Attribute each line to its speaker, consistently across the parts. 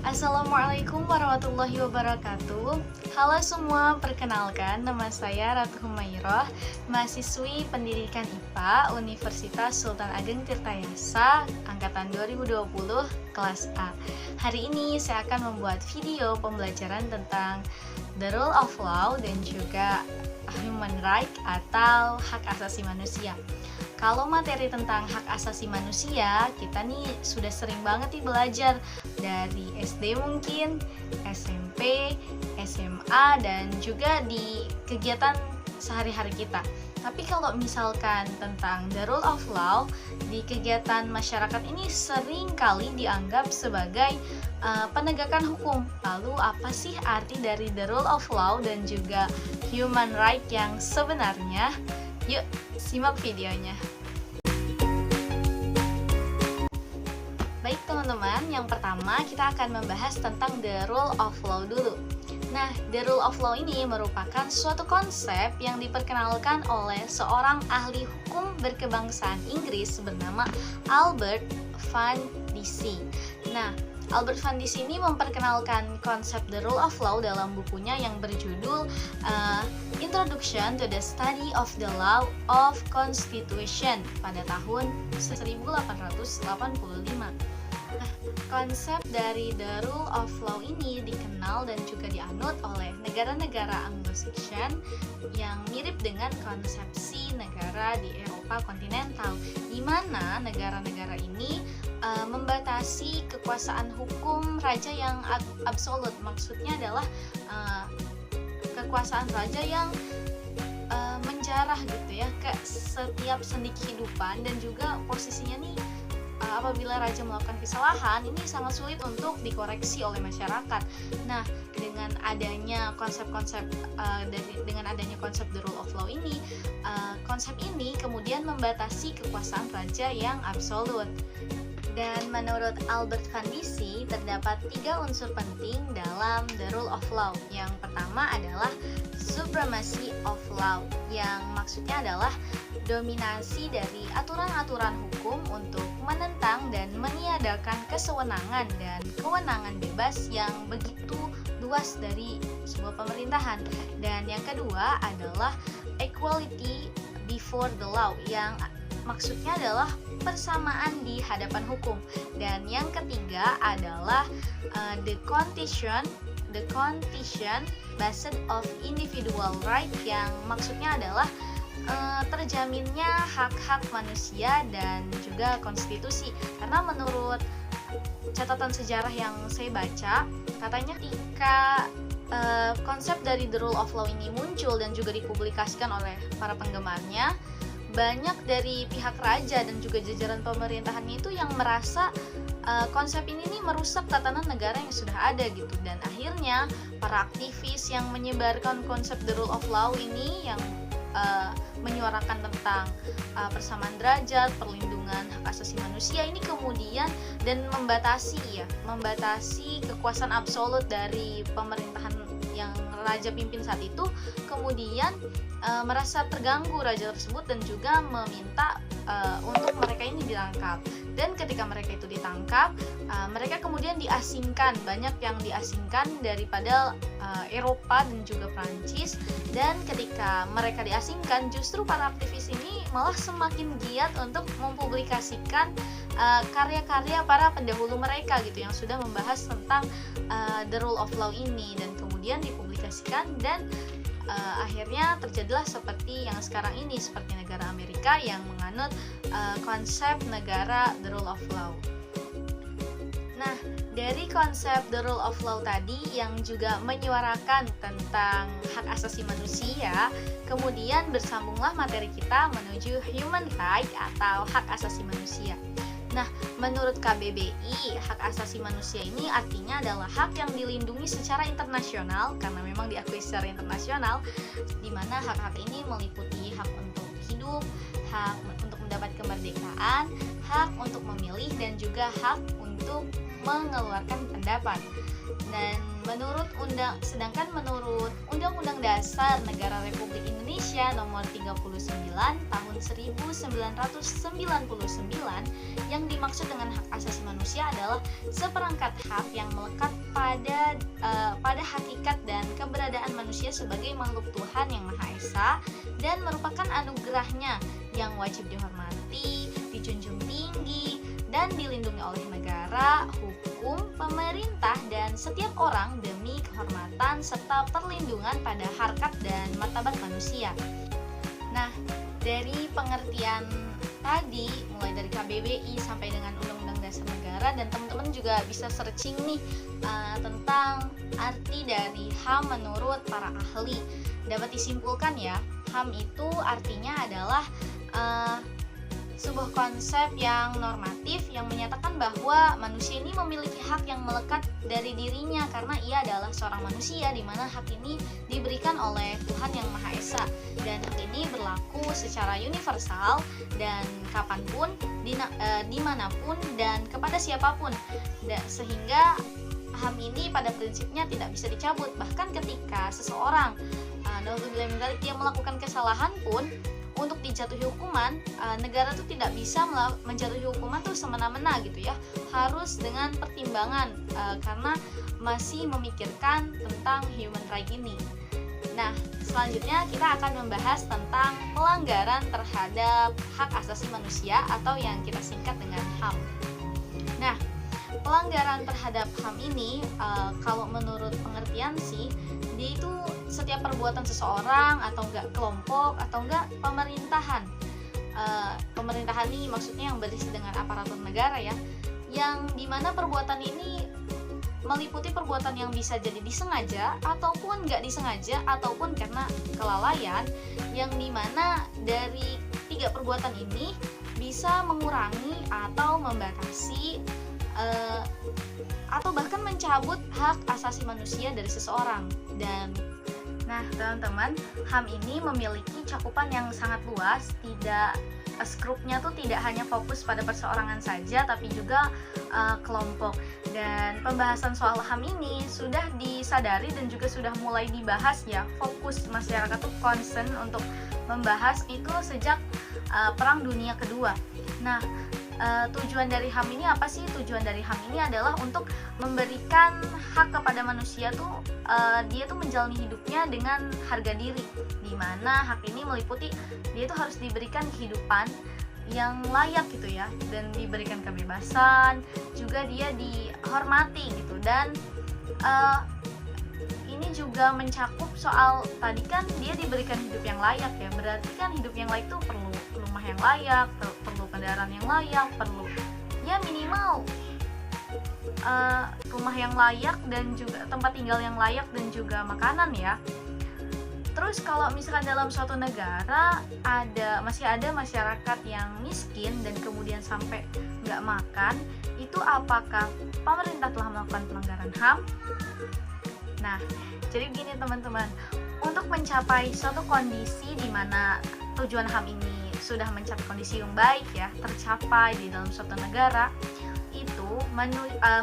Speaker 1: Assalamualaikum warahmatullahi wabarakatuh. Halo semua, perkenalkan nama saya Ratu Humairah, mahasiswi Pendidikan IPA Universitas Sultan Ageng Tirtayasa angkatan 2020 kelas A. Hari ini saya akan membuat video pembelajaran tentang the rule of law dan juga human right atau hak asasi manusia. Kalau materi tentang hak asasi manusia, kita nih sudah sering banget nih belajar dari SD mungkin, SMP, SMA, dan juga di kegiatan sehari-hari kita. Tapi kalau misalkan tentang the rule of law, di kegiatan masyarakat ini sering kali dianggap sebagai penegakan hukum. Lalu apa sih arti dari the rule of law dan juga human right yang sebenarnya? Yuk, simak videonya. Baik teman-teman, yang pertama kita akan membahas tentang the rule of law dulu. Nah, the rule of law ini merupakan suatu konsep yang diperkenalkan oleh seorang ahli hukum berkebangsaan Inggris bernama Albert Van Dissing. Nah, Albert Van Dissing ini memperkenalkan konsep the rule of law dalam bukunya yang berjudul Introduction to the Study of the Law of Constitution pada tahun 1885. Nah, konsep dari the rule of law ini dikenal dan juga dianut oleh negara-negara Anglo-Saxon yang mirip dengan konsepsi negara di Eropa kontinental, di mana negara-negara ini membatasi kekuasaan hukum raja yang absolut. Maksudnya adalah kekuasaan raja yang menjarah gitu ya ke setiap sendi kehidupan, dan juga posisinya nih apabila raja melakukan kesalahan ini sangat sulit untuk dikoreksi oleh masyarakat. Nah, dengan adanya konsep-konsep dengan adanya konsep the rule of law ini, konsep ini kemudian membatasi kekuasaan raja yang absolut. Dan menurut Albert Van Dissing, terdapat 3 unsur penting dalam the rule of law. Yang pertama adalah supremacy of law, yang maksudnya adalah dominasi dari aturan-aturan hukum untuk menentang dan meniadakan kesewenangan dan kewenangan bebas yang begitu luas dari sebuah pemerintahan. Dan yang kedua adalah equality before the law, yang maksudnya adalah persamaan di hadapan hukum. Dan yang ketiga adalah the condition based of individual right, yang maksudnya adalah terjaminnya hak-hak manusia dan juga konstitusi. Karena menurut catatan sejarah yang saya baca, katanya ketika konsep dari the rule of law ini muncul dan juga dipublikasikan oleh para penggemarnya, banyak dari pihak raja dan juga jajaran pemerintahannya itu yang merasa konsep ini nih merusak tatanan negara yang sudah ada gitu. Dan akhirnya para aktivis yang menyebarkan konsep the rule of law ini, yang menyuarakan tentang persamaan derajat, perlindungan hak asasi manusia ini kemudian, dan membatasi kekuasaan absolut dari pemerintahan yang raja pimpin saat itu, kemudian merasa terganggu raja tersebut dan juga meminta untuk mereka ini ditangkap. Dan ketika mereka itu ditangkap, mereka kemudian diasingkan, banyak yang diasingkan daripada Eropa dan juga Prancis. Dan ketika mereka diasingkan, justru para aktivis ini malah semakin giat untuk mempublikasikan karya-karya para pendahulu mereka gitu, yang sudah membahas tentang the rule of law ini, dan kemudian dipublikasikan, dan akhirnya terjadilah seperti yang sekarang ini, seperti negara Amerika yang menganut konsep negara the rule of law. Nah, dari konsep the rule of law tadi yang juga menyuarakan tentang hak asasi manusia, kemudian bersambunglah materi kita menuju human right atau hak asasi manusia. Nah, menurut KBBI, hak asasi manusia ini artinya adalah hak yang dilindungi secara internasional, karena memang diakui secara internasional, di mana hak-hak ini meliputi hak untuk hidup, hak untuk mendapat kemerdekaan, hak untuk memilih, dan juga hak untuk mengeluarkan pendapat. Dan sedangkan menurut Undang-Undang Dasar Negara Republik Indonesia Nomor 39 Tahun 1999, yang dimaksud dengan hak asasi manusia adalah seperangkat hak yang melekat pada hakikat dan keberadaan manusia sebagai makhluk Tuhan yang Maha Esa dan merupakan anugerahnya yang wajib dihormati, dijunjung tinggi, dan dilindungi oleh negara, hukum, pemerintah, dan setiap orang demi kehormatan serta perlindungan pada harkat dan martabat manusia. Nah, dari pengertian tadi, mulai dari KBBI sampai dengan Undang-Undang Dasar Negara, dan teman-teman juga bisa searching nih tentang arti dari HAM menurut para ahli. Dapat disimpulkan ya, HAM itu artinya adalah sebuah konsep yang normatif yang menyatakan bahwa manusia ini memiliki hak yang melekat dari dirinya karena ia adalah seorang manusia, di mana hak ini diberikan oleh Tuhan yang Maha Esa, dan hak ini berlaku secara universal dan kapanpun, dimanapun, dan kepada siapapun, sehingga HAM ini pada prinsipnya tidak bisa dicabut. Bahkan ketika seseorang dia melakukan kesalahan pun, untuk dijatuhi hukuman, negara tuh tidak bisa menjatuhi hukuman tuh semena-mena gitu ya, harus dengan pertimbangan karena masih memikirkan tentang human right ini. Nah, selanjutnya kita akan membahas tentang pelanggaran terhadap hak asasi manusia atau yang kita singkat dengan HAM. Nah, pelanggaran terhadap HAM ini kalau menurut pengertian sih, dia itu setiap perbuatan seseorang atau enggak kelompok atau enggak pemerintahan. Pemerintahan ini maksudnya yang berisi dengan aparatur negara ya, yang dimana perbuatan ini meliputi perbuatan yang bisa jadi disengaja ataupun enggak disengaja ataupun karena kelalaian, yang dimana dari 3 perbuatan ini bisa mengurangi atau membatasi atau bahkan mencabut hak asasi manusia dari seseorang. Dan nah, teman-teman, HAM ini memiliki cakupan yang sangat luas, scope-nya tuh tidak hanya fokus pada perseorangan saja, tapi juga kelompok. Dan pembahasan soal HAM ini sudah disadari dan juga sudah mulai dibahas ya. Fokus masyarakat tuh concern untuk membahas itu sejak Perang Dunia Kedua. Nah, tujuan dari HAM ini apa sih? Tujuan dari HAM ini adalah untuk memberikan hak kepada manusia tuh dia tuh menjalani hidupnya dengan harga diri, di mana hak ini meliputi dia tuh harus diberikan kehidupan yang layak gitu ya, dan diberikan kebebasan, juga dia dihormati gitu. Dan ini juga mencakup soal tadi kan dia diberikan hidup yang layak ya, berarti kan hidup yang layak tuh perlu rumah yang layak, perlu kendaraan yang layak, perlu ya minimal rumah yang layak dan juga tempat tinggal yang layak dan juga makanan ya. Terus kalau misalkan dalam suatu negara masih ada masyarakat yang miskin dan kemudian sampai nggak makan, itu apakah pemerintah telah melakukan pelanggaran HAM? Nah, jadi gini teman-teman, untuk mencapai suatu kondisi di mana tujuan HAM ini sudah mencapai kondisi yang baik ya, tercapai di dalam suatu negara, itu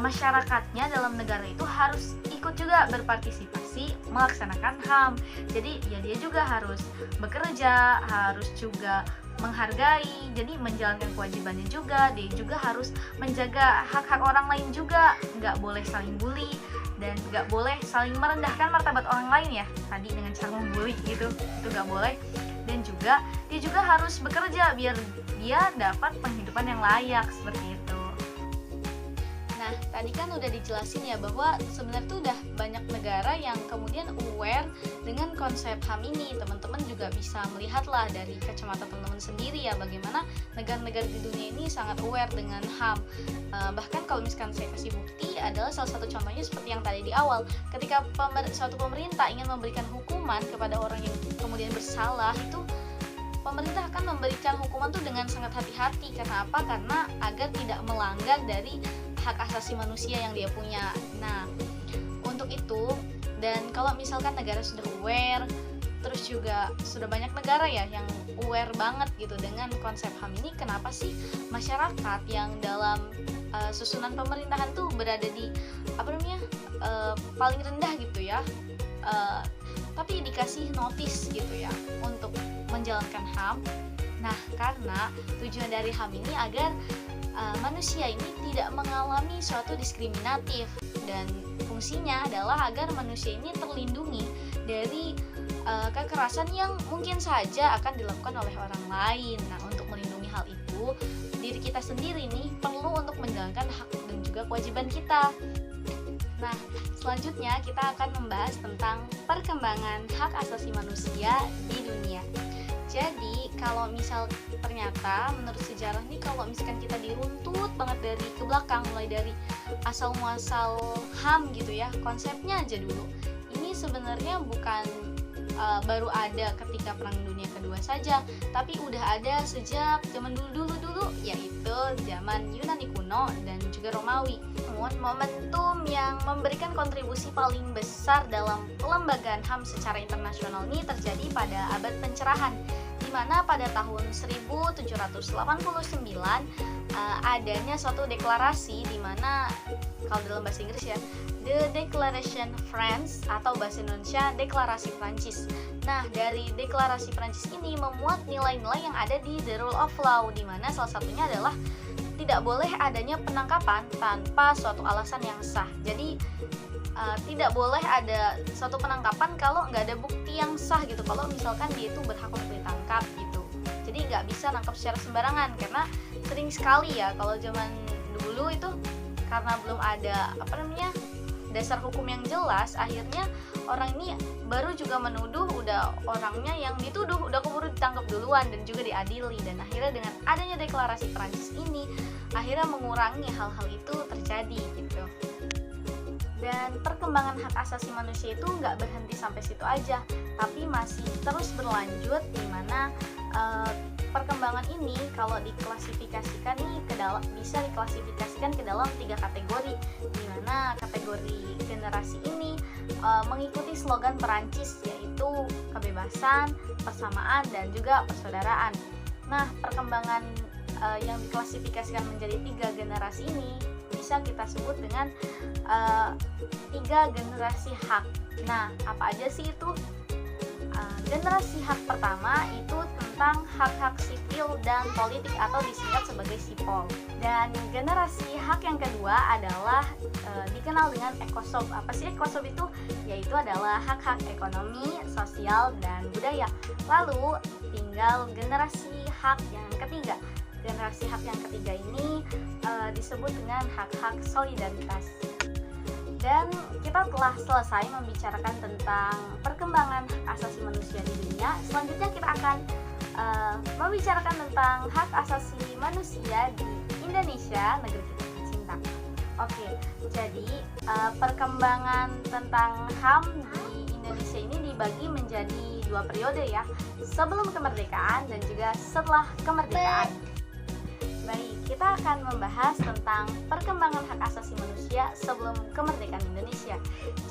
Speaker 1: masyarakatnya dalam negara itu harus ikut juga berpartisipasi melaksanakan HAM. Jadi ya dia juga harus bekerja, harus juga menghargai, jadi menjalankan kewajibannya juga. Dia juga harus menjaga hak-hak orang lain juga, nggak boleh saling bully dan nggak boleh saling merendahkan martabat orang lain ya, tadi dengan cara membuli gitu, itu nggak boleh. Dan juga dia juga harus bekerja biar dia dapat penghidupan yang layak, seperti itu. Nah, tadi kan udah dijelasin ya bahwa sebenarnya tuh udah banyak negara yang kemudian aware dengan konsep HAM ini. Teman-teman juga bisa melihatlah dari kacamata teman-teman sendiri ya, bagaimana negara-negara di dunia ini sangat aware dengan HAM. Bahkan kalau misalkan saya kasih bukti adalah salah satu contohnya seperti yang tadi di awal, ketika suatu pemerintah ingin memberikan hukuman kepada orang yang kemudian bersalah, itu pemerintah akan memberikan hukuman tuh dengan sangat hati-hati. Karena apa? Karena agar tidak melanggar dari hak asasi manusia yang dia punya. Nah, untuk itu, dan kalau misalkan negara sudah aware, terus juga sudah banyak negara ya yang aware banget gitu dengan konsep HAM ini, kenapa sih masyarakat yang dalam susunan pemerintahan tuh berada di paling rendah gitu ya, tapi dikasih notice gitu ya untuk menjalankan HAM? Nah, karena tujuan dari HAM ini agar manusia ini tidak mengalami suatu diskriminatif, dan fungsinya adalah agar manusia ini terlindungi dari kekerasan yang mungkin saja akan dilakukan oleh orang lain. Nah, untuk melindungi hal itu, diri kita sendiri nih perlu untuk menjalankan hak dan juga kewajiban kita. Nah, selanjutnya kita akan membahas tentang perkembangan hak asasi manusia di dunia. Jadi, kalau misal ternyata menurut sejarah nih, kalau misalkan kita diruntut banget dari ke belakang, mulai dari asal muasal HAM gitu ya, konsepnya aja dulu. Ini sebenarnya bukan baru ada ketika Perang Dunia Kedua saja, tapi udah ada sejak zaman dulu, yaitu zaman Yunani kuno dan juga Romawi. Namun, momentum yang memberikan kontribusi paling besar dalam pelembagaan HAM secara internasional ini terjadi pada abad pencerahan, di mana pada tahun 1789 adanya suatu deklarasi, di mana kalau dalam bahasa Inggris ya, The Declaration France, atau bahasa Indonesia Deklarasi Prancis. Nah, dari deklarasi Prancis ini memuat nilai-nilai yang ada di The Rule of Law, di mana salah satunya adalah tidak boleh adanya penangkapan tanpa suatu alasan yang sah. Jadi tidak boleh ada suatu penangkapan kalau nggak ada bukti yang sah gitu. Kalau misalkan dia itu berhak untuk ditangkap gitu. Jadi nggak bisa nangkap secara sembarangan, karena sering sekali ya kalau zaman dulu itu karena belum ada dasar hukum yang jelas, akhirnya orang ini baru juga menuduh, udah orangnya yang dituduh udah keburu ditangkap duluan dan juga diadili. Dan akhirnya dengan adanya deklarasi Prancis ini akhirnya mengurangi hal-hal itu terjadi gitu. Dan perkembangan hak asasi manusia itu nggak berhenti sampai situ aja, tapi masih terus berlanjut, di mana perkembangan ini kalau diklasifikasikan nih bisa diklasifikasikan ke dalam 3 kategori, di mana kategori generasi ini mengikuti slogan Perancis, yaitu kebebasan, persamaan, dan juga persaudaraan. Nah, perkembangan yang diklasifikasikan menjadi 3 generasi ini bisa kita sebut dengan 3 generasi hak. Nah, apa aja sih itu? Generasi hak pertama itu tentang hak-hak sipil dan politik, atau disingkat sebagai SIPOL. Dan generasi hak yang kedua adalah dikenal dengan ECOSOC. Apa sih ECOSOC itu? Yaitu adalah hak-hak ekonomi, sosial, dan budaya. Lalu tinggal generasi hak yang ketiga. Generasi hak yang ketiga ini disebut dengan hak-hak solidaritas. Dan kita telah selesai membicarakan tentang perkembangan hak asasi manusia di dunia. Selanjutnya kita akan membicarakan tentang hak asasi manusia di Indonesia, negeri kita tercinta. Oke, jadi perkembangan tentang HAM di Indonesia ini dibagi menjadi 2 periode ya, sebelum kemerdekaan dan juga setelah kemerdekaan. Baik, kita akan membahas tentang perkembangan hak asasi manusia sebelum kemerdekaan Indonesia.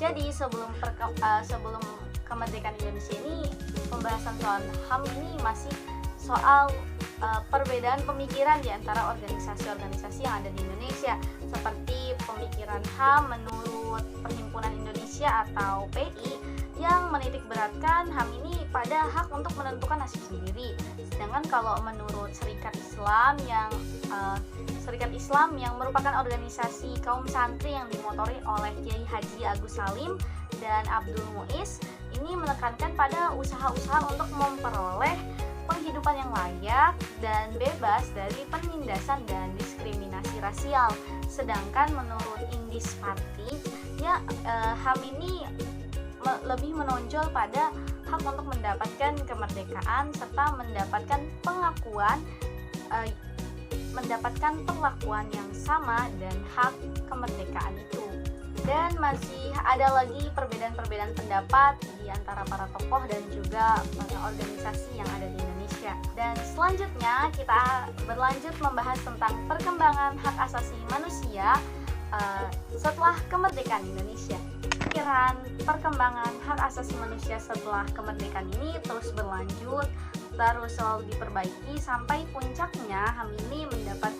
Speaker 1: Jadi sebelum kemerdekaan Indonesia ini, pembahasan soal HAM ini masih soal perbedaan pemikiran di antara organisasi-organisasi yang ada di Indonesia, seperti pemikiran HAM menurut Perhimpunan Indonesia atau PI, yang menitik beratkan HAM ini pada hak untuk menentukan nasib sendiri. Sedangkan kalau menurut Serikat Islam yang merupakan organisasi kaum santri yang dimotori oleh Kiai Haji Agus Salim dan Abdul Muiz, ini menekankan pada usaha-usaha untuk memperoleh penghidupan yang layak dan bebas dari penindasan dan diskriminasi rasial. Sedangkan menurut Indis Party, HAM ini lebih menonjol pada hak untuk mendapatkan kemerdekaan serta mendapatkan perlakuan yang sama dan hak kemerdekaan itu. Dan masih ada lagi perbedaan-perbedaan pendapat di antara para tokoh dan juga para organisasi yang ada di Indonesia. Dan selanjutnya kita berlanjut membahas tentang perkembangan hak asasi manusia setelah kemerdekaan Indonesia. Perkembangan hak asasi manusia setelah kemerdekaan ini terus berlanjut, terus selalu diperbaiki, sampai puncaknya HAM ini mendapat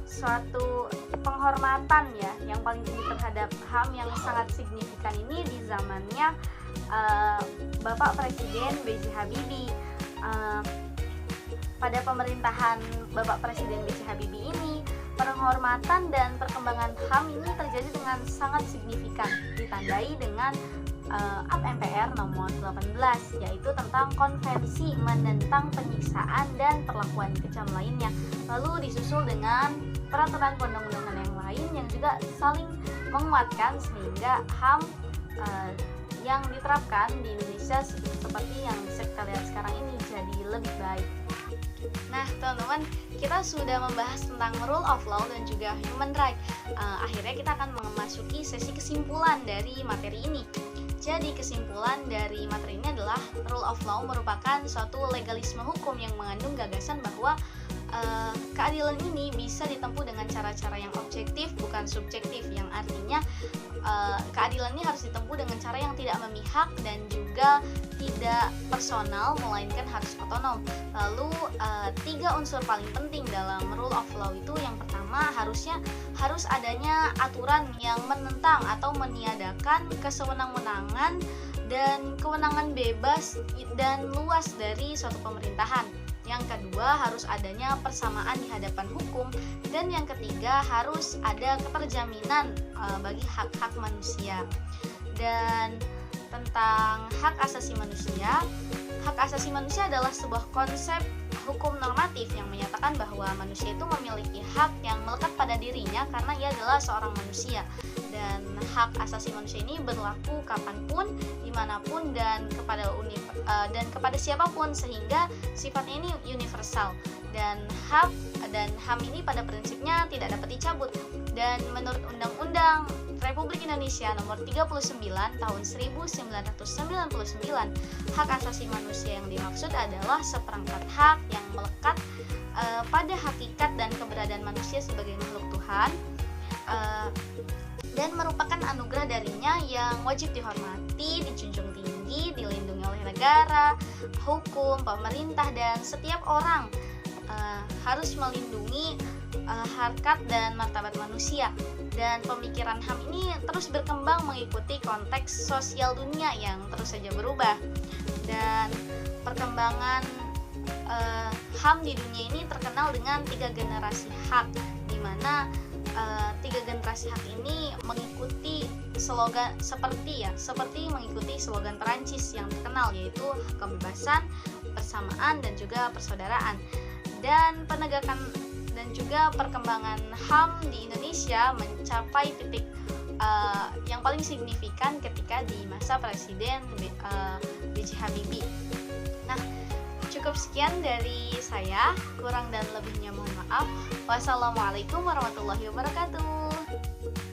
Speaker 1: suatu penghormatan ya yang paling tinggi terhadap HAM yang sangat signifikan ini di zamannya Bapak Presiden B.J. Habibie. pada pemerintahan Bapak Presiden B.J. Habibie ini, penghormatan dan perkembangan HAM ini terjadi dengan sangat signifikan, ditandai dengan Ap MPR nomor 18, yaitu tentang konvensi menentang penyiksaan dan perlakuan kejam lainnya. Lalu disusul dengan peraturan perundang-undangan yang lain yang juga saling menguatkan sehingga HAM yang diterapkan di Indonesia seperti yang bisa kita lihat sekarang ini jadi lebih baik. Nah teman-teman, kita sudah membahas tentang rule of law dan juga human right. Akhirnya kita akan memasuki sesi kesimpulan dari materi ini. Jadi kesimpulan dari materi ini adalah rule of law merupakan suatu legalisme hukum yang mengandung gagasan bahwa keadilan ini bisa ditempuh dengan cara-cara yang objektif bukan subjektif, yang artinya keadilan ini harus ditempuh dengan cara yang tidak memihak dan juga tidak personal melainkan harus otonom. Lalu 3 unsur paling penting dalam rule of law itu, yang pertama harus adanya aturan yang menentang atau meniadakan kesewenang-wenangan dan kewenangan bebas dan luas dari suatu pemerintahan. Yang kedua, harus adanya persamaan di hadapan hukum. Dan yang ketiga, harus ada keterjaminan bagi hak-hak manusia. Dan tentang hak asasi manusia adalah sebuah konsep hukum normatif yang menyatakan bahwa manusia itu memiliki hak yang melekat pada dirinya karena ia adalah seorang manusia. Dan hak asasi manusia ini berlaku kapanpun, dimanapun, dan kepada siapapun, sehingga sifatnya ini universal. Dan HAM ini pada prinsipnya tidak dapat dicabut. Dan menurut Undang-Undang Republik Indonesia nomor 39 tahun 1999, hak asasi manusia yang dimaksud adalah seperangkat hak yang melekat pada hakikat dan keberadaan manusia sebagai makhluk Tuhan, dan merupakan anugerah darinya yang wajib dihormati, dijunjung tinggi, dilindungi oleh negara, hukum, pemerintah, dan setiap orang harus melindungi harkat dan martabat manusia. Dan pemikiran HAM ini terus berkembang mengikuti konteks sosial dunia yang terus saja berubah. Dan perkembangan HAM di dunia ini terkenal dengan 3 generasi hak, di mana 3 generasi hak ini mengikuti slogan seperti mengikuti slogan Perancis yang terkenal, yaitu kebebasan, persamaan, dan juga persaudaraan. Dan penegakan dan juga perkembangan HAM di Indonesia mencapai titik yang paling signifikan ketika di masa Presiden B.J. Habibie. Nah, cukup sekian dari saya, kurang dan lebihnya mohon maaf. Wassalamualaikum warahmatullahi wabarakatuh.